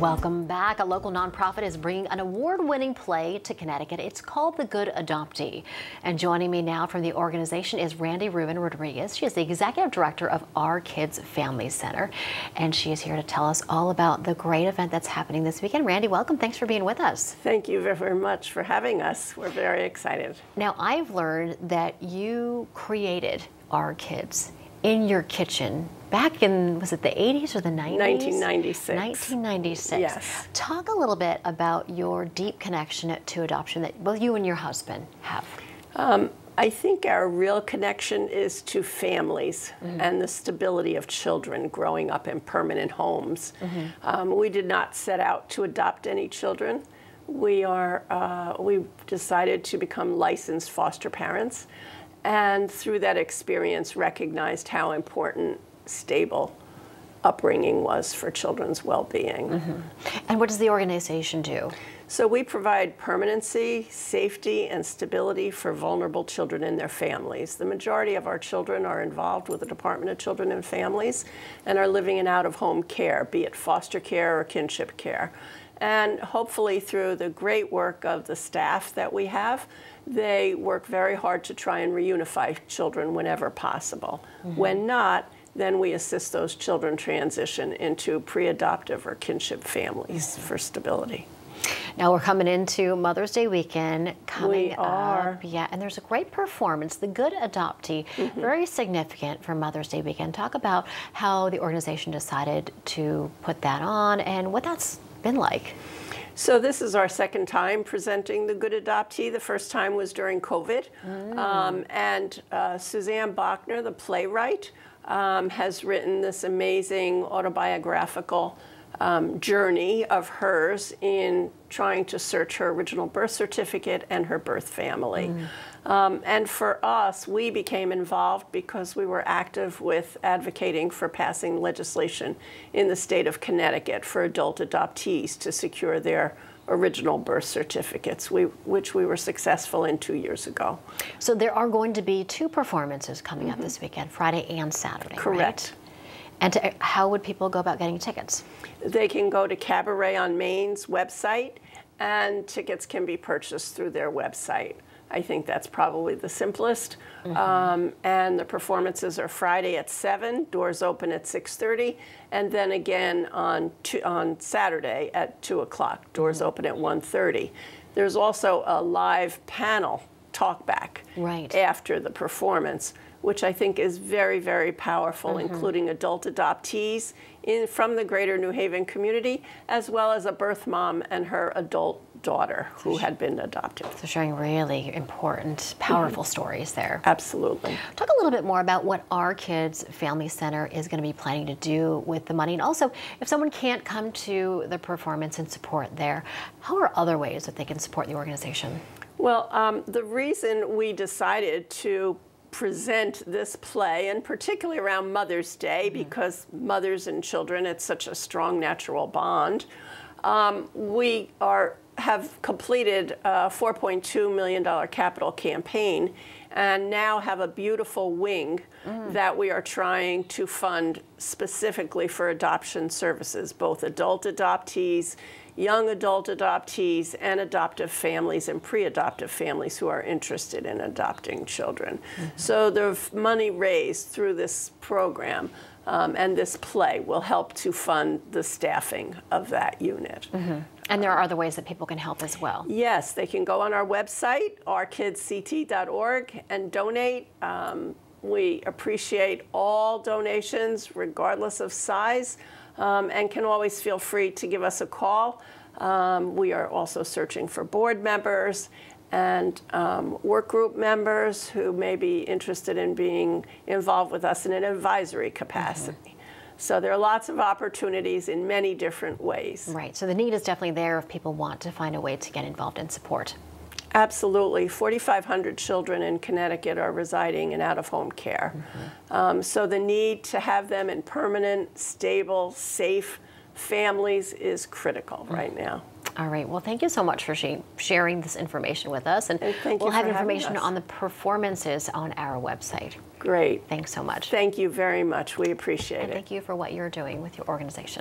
Welcome back. A local nonprofit is bringing an award-winning play to Connecticut. It's called The Good Adoptee. And joining me now from the organization is Randi Rubin Rodriguez. She is the executive director of Our Kids Family Center. And she is here to tell us all about the great event that's happening this weekend. Randi, welcome. Thanks for being with us. Thank you very much for having us. We're very excited. Now, I've learned that you created Our Kids in your kitchen back in, was it the 80s or the 90s? 1996. 1996. Yes. Talk a little bit about your deep connection to adoption that both you and your husband have. I think our real connection is to families and the stability of children growing up in permanent homes. We did not set out to adopt any children. We decided to become licensed foster parents, and through that experience recognized how important stable upbringing was for children's well-being. And what does the organization do? So we provide permanency, safety, and stability for vulnerable children and their families. The majority of our children are involved with the Department of Children and Families and are living in out-of-home care, be it foster care or kinship care. And hopefully through the great work of the staff that we have, they work very hard to try and reunify children whenever possible. When not, then we assist those children transition into pre-adoptive or kinship families for stability. Now we're coming into Mother's Day weekend coming We are. up. Yeah, and there's a great performance, The Good Adoptee, very significant for Mother's Day weekend. Talk about how the organization decided to put that on and what that's been like. So this is our second time presenting The Good Adoptee. The first time was during COVID. And Suzanne Bachner, the playwright, has written this amazing autobiographical journey of hers in trying to search her original birth certificate and her birth family. And for us, we became involved because we were active with advocating for passing legislation in the state of Connecticut for adult adoptees to secure their original birth certificates, which we were successful in 2 years ago. So there are going to be two performances coming up this weekend, Friday and Saturday, Correct. right? And how would people go about getting tickets? They can go to Cabaret on Main's website, and tickets can be purchased through their website. I think that's probably the simplest. And the performances are Friday at 7, doors open at 6:30, and then again on Saturday at 2 o'clock, doors open at 1:30. There's also a live panel talkback after the performance, which I think is very, very powerful, including adult adoptees from the greater New Haven community, as well as a birth mom and her adult daughter who had been adopted. So sharing really important, powerful stories there. Absolutely. Talk a little bit more about what Our Kids Family Center is going to be planning to do with the money. And also, if someone can't come to the performance and support there, how are other ways that they can support the organization? Well, the reason we decided to present this play, and particularly around Mother's Day, because mothers and children, it's such a strong natural bond, we have completed a $4.2 million capital campaign and now have a beautiful wing that we are trying to fund specifically for adoption services, both adult adoptees, young adult adoptees, and adoptive families and pre-adoptive families who are interested in adopting children. So the money raised through this program and this play will help to fund the staffing of that unit. And there are other ways that people can help as well. Yes, they can go on our website, ourkidsct.org, and donate. We appreciate all donations, regardless of size, and can always feel free to give us a call. We are also searching for board members and work group members who may be interested in being involved with us in an advisory capacity. So there are lots of opportunities in many different ways. Right, so the need is definitely there if people want to find a way to get involved and support. Absolutely. 4,500 children in Connecticut are residing in out-of-home care. So the need to have them in permanent, stable, safe families is critical right now. All right. Well, thank you so much for sharing this information with us. And we'll have information on the performances on our website. Great. Thanks so much. Thank you very much. We appreciate it. And thank you for what you're doing with your organization.